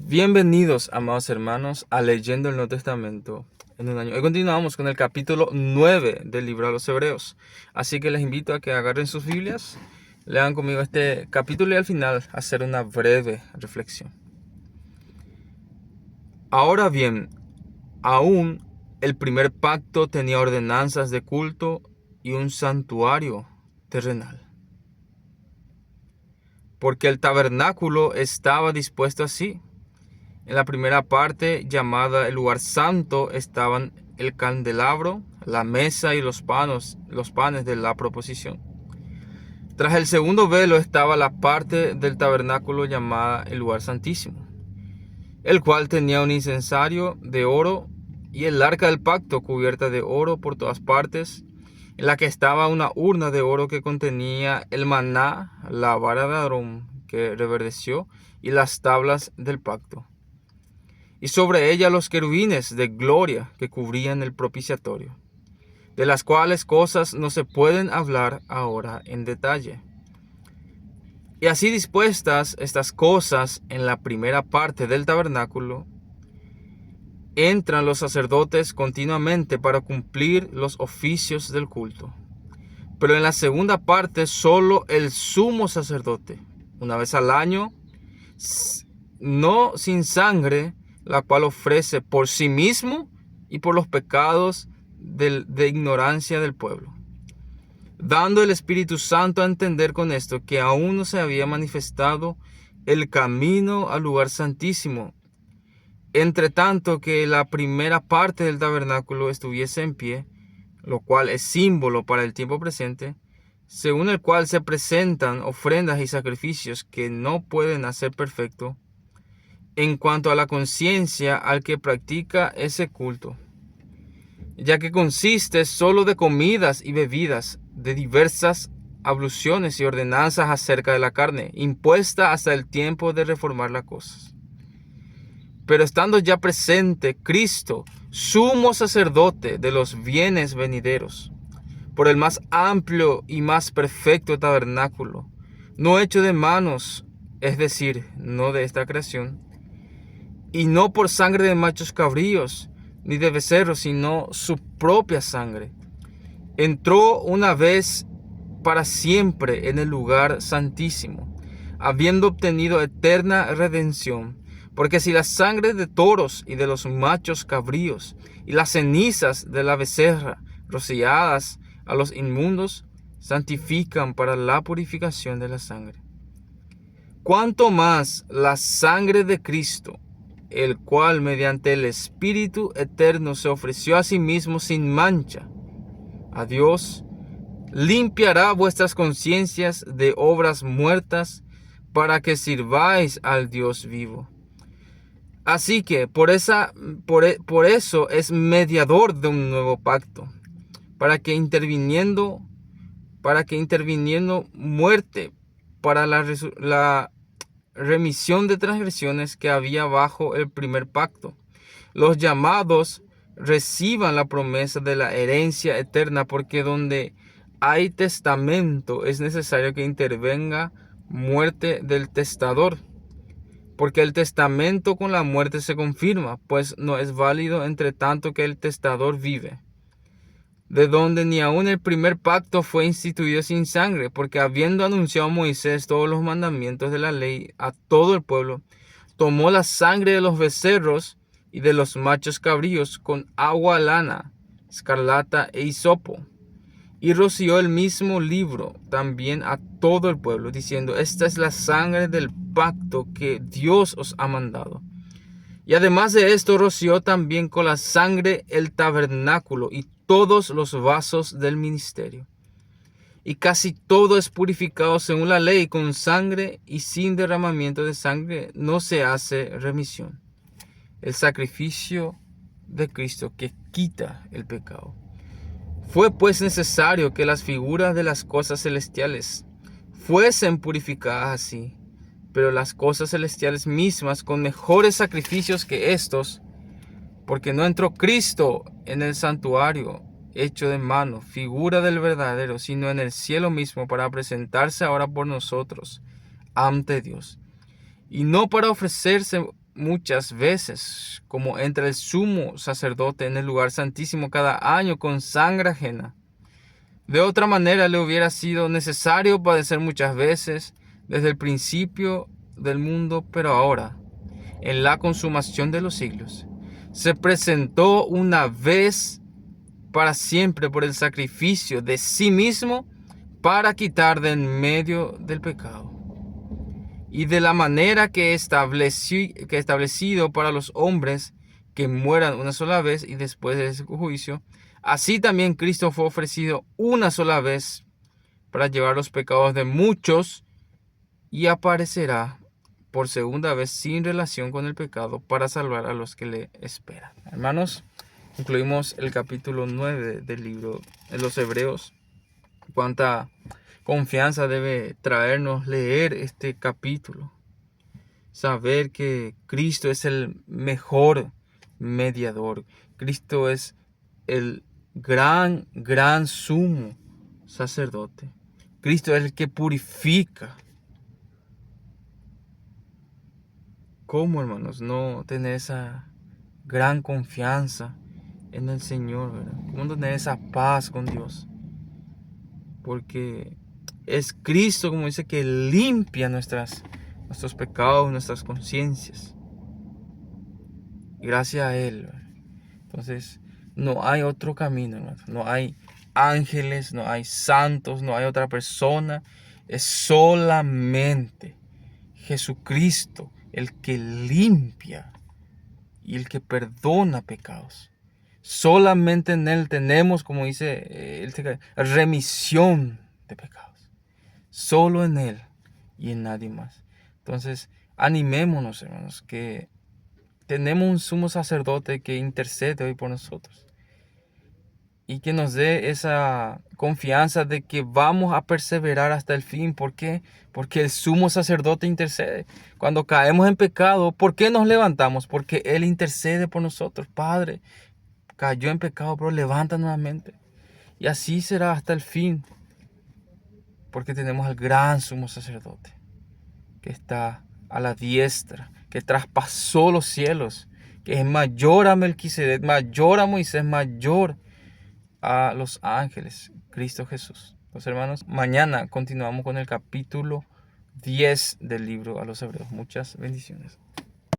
Bienvenidos, amados hermanos, a Leyendo el Nuevo Testamento en un año. Hoy continuamos con el capítulo 9 del libro de los Hebreos. Así que les invito a que agarren sus Biblias, lean conmigo este capítulo y al final hacer una breve reflexión. Ahora bien, aún el primer pacto tenía ordenanzas de culto y un santuario terrenal. Porque el tabernáculo estaba dispuesto así. En la primera parte, llamada el lugar santo, estaban el candelabro, la mesa y los panes de la proposición. Tras el segundo velo estaba la parte del tabernáculo llamada el lugar santísimo, el cual tenía un incensario de oro y el arca del pacto cubierta de oro por todas partes, en la que estaba una urna de oro que contenía el maná, la vara de Aarón que reverdeció y las tablas del pacto. Y sobre ella los querubines de gloria que cubrían el propiciatorio, de las cuales cosas no se pueden hablar ahora en detalle. Y así dispuestas estas cosas en la primera parte del tabernáculo, entran los sacerdotes continuamente para cumplir los oficios del culto. Pero en la segunda parte solo el sumo sacerdote, una vez al año, no sin sangre, la cual ofrece por sí mismo y por los pecados de ignorancia del pueblo, dando el Espíritu Santo a entender con esto que aún no se había manifestado el camino al lugar santísimo, entre tanto que la primera parte del tabernáculo estuviese en pie, lo cual es símbolo para el tiempo presente, según el cual se presentan ofrendas y sacrificios que no pueden hacer perfecto en cuanto a la conciencia al que practica ese culto, ya que consiste solo de comidas y bebidas, de diversas abluciones y ordenanzas acerca de la carne, impuesta hasta el tiempo de reformar las cosas. Pero estando ya presente Cristo, sumo sacerdote de los bienes venideros, por el más amplio y más perfecto tabernáculo, no hecho de manos, es decir, no de esta creación, y no por sangre de machos cabríos, ni de becerros, sino su propia sangre, entró una vez para siempre en el lugar santísimo, habiendo obtenido eterna redención. Porque si la sangre de toros y de los machos cabríos y las cenizas de la becerra rociadas a los inmundos santifican para la purificación de la sangre, cuánto más la sangre de Cristo, el cual mediante el Espíritu eterno se ofreció a sí mismo sin mancha a Dios, limpiará vuestras conciencias de obras muertas para que sirváis al Dios vivo. Así que por eso es mediador de un nuevo pacto, para que interviniendo muerte para la remisión de transgresiones que había bajo el primer pacto, los llamados reciban la promesa de la herencia eterna, porque donde hay testamento es necesario que intervenga muerte del testador, porque el testamento con la muerte se confirma, pues no es válido entre tanto que el testador vive. De donde ni aun el primer pacto fue instituido sin sangre, porque habiendo anunciado Moisés todos los mandamientos de la ley a todo el pueblo, tomó la sangre de los becerros y de los machos cabríos con agua, lana, escarlata e hisopo, y roció el mismo libro también a todo el pueblo, diciendo: esta es la sangre del pacto que Dios os ha mandado. Y además de esto, roció también con la sangre el tabernáculo y todos los vasos del ministerio. Y casi todo es purificado según la ley con sangre, y sin derramamiento de sangre no se hace remisión. El sacrificio de Cristo que quita el pecado. Fue pues necesario que las figuras de las cosas celestiales fuesen purificadas así, pero las cosas celestiales mismas con mejores sacrificios que estos, porque no entró Cristo en el santuario hecho de mano, figura del verdadero, sino en el cielo mismo, para presentarse ahora por nosotros ante Dios, y no para ofrecerse muchas veces, como entra el sumo sacerdote en el lugar santísimo cada año con sangre ajena. De otra manera le hubiera sido necesario padecer muchas veces desde el principio del mundo, pero ahora, en la consumación de los siglos, se presentó una vez para siempre por el sacrificio de sí mismo para quitar de en medio del pecado. Y de la manera que establecido para los hombres que mueran una sola vez y después de ese juicio, así también Cristo fue ofrecido una sola vez para llevar los pecados de muchos y aparecerá por segunda vez sin relación con el pecado para salvar a los que le esperan. Hermanos, concluimos el capítulo 9 del libro de los Hebreos. Cuánta confianza debe traernos leer este capítulo. Saber que Cristo es el mejor mediador. Cristo es el gran sumo sacerdote. Cristo es el que purifica. ¿Cómo, hermanos, no tener esa gran confianza en el Señor, ¿verdad? ¿Cómo no tener esa paz con Dios? Porque es Cristo, como dice, que limpia nuestros pecados, nuestras conciencias. Gracias a Él, ¿verdad? Entonces, no hay otro camino, hermanos. No hay ángeles, no hay santos, no hay otra persona. Es solamente Jesucristo el que limpia y el que perdona pecados. Solamente en Él tenemos, como dice, remisión de pecados. Solo en Él y en nadie más. Entonces, animémonos, hermanos, que tenemos un sumo sacerdote que intercede hoy por nosotros. Y que nos dé esa confianza de que vamos a perseverar hasta el fin. ¿Por qué? Porque el sumo sacerdote intercede. Cuando caemos en pecado, ¿por qué nos levantamos? Porque Él intercede por nosotros. Padre, cayó en pecado, pero levanta nuevamente. Y así será hasta el fin. Porque tenemos al gran sumo sacerdote que está a la diestra, que traspasó los cielos, que es mayor a Melquisedec, mayor a Moisés, mayor a los ángeles, Cristo Jesús. Pues hermanos, mañana continuamos con el capítulo 10 del libro a los Hebreos. Muchas bendiciones.